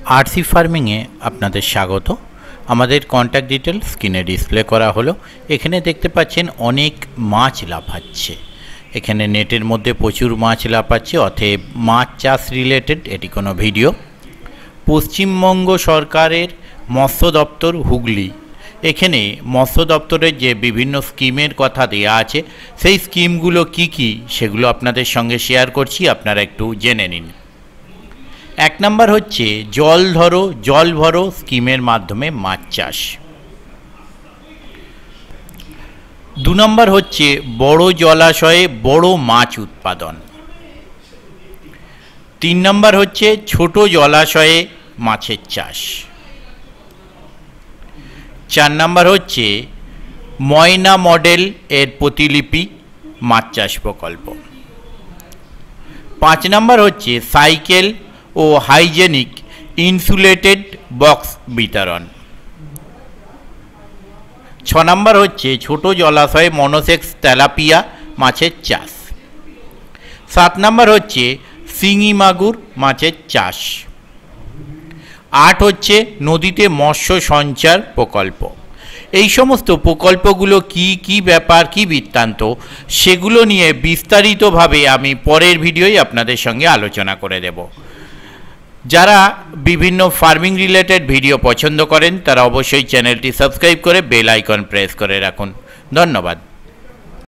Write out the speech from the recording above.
RC ফার্মিংয়ে আপনাদের স্বাগত। আমাদের কন্ট্যাক্ট ডিটেল স্ক্রিনে ডিসপ্লে করা হলো। এখানে দেখতে পাচ্ছেন অনেক মাছ লাফাচ্ছে। এখানে নেটের মধ্যে প্রচুর মাছ লাফাচ্ছে, অতএব মাছ চাষ রিলেটেড এটি কোনো ভিডিও। পশ্চিমবঙ্গ সরকারের মৎস্য দপ্তর হুগলি, এখানে মৎস্য দপ্তরের যে বিভিন্ন স্কিমের কথা দেয়া আছে, সেই স্কিমগুলো কি কি সেগুলো আপনাদের সঙ্গে শেয়ার করছি, আপনারা একটু জেনে নিন। 1 নম্বর হচ্ছে জল ধরো জল ভরো স্কিমের মাধ্যমে মাছ চাষ। 2 নম্বর হচ্ছে বড় জলাশয়ে বড় মাছ উৎপাদন। 3 নম্বর হচ্ছে ছোট জলাশয়ে মাছের চাষ। 4 নম্বর হচ্ছে ময়না মডেল এর প্রতিলিপি মাছ চাষ প্রকল্প। 5 নম্বর হচ্ছে সাইকেল ও হাইজেনিক ইনসুলেটেড বক্স বিতরণ। 6 নম্বর হচ্ছে ছোট জলাশয়ে মনোসেক্স তেলাপিয়া মাছের চাষ। 7 নম্বর হচ্ছে শিঙি মাগুর মাছের চাষ। 8 হচ্ছে নদীতে মৎস্য সঞ্চার প্রকল্প। এই সমস্ত প্রকল্পগুলো কি কি ব্যাপার, কি বৃত্তান্ত, সেগুলো নিয়ে বিস্তারিতভাবে আমি পরের ভিডিওয় আপনাদের সঙ্গে আলোচনা করে দেব। যারা বিভিন্ন ফার্মিং রিলেটেড ভিডিও পছন্দ করেন তারা অবশ্যই চ্যানেলটি সাবস্ক্রাইব করে বেল আইকন প্রেস করে রাখুন। ধন্যবাদ।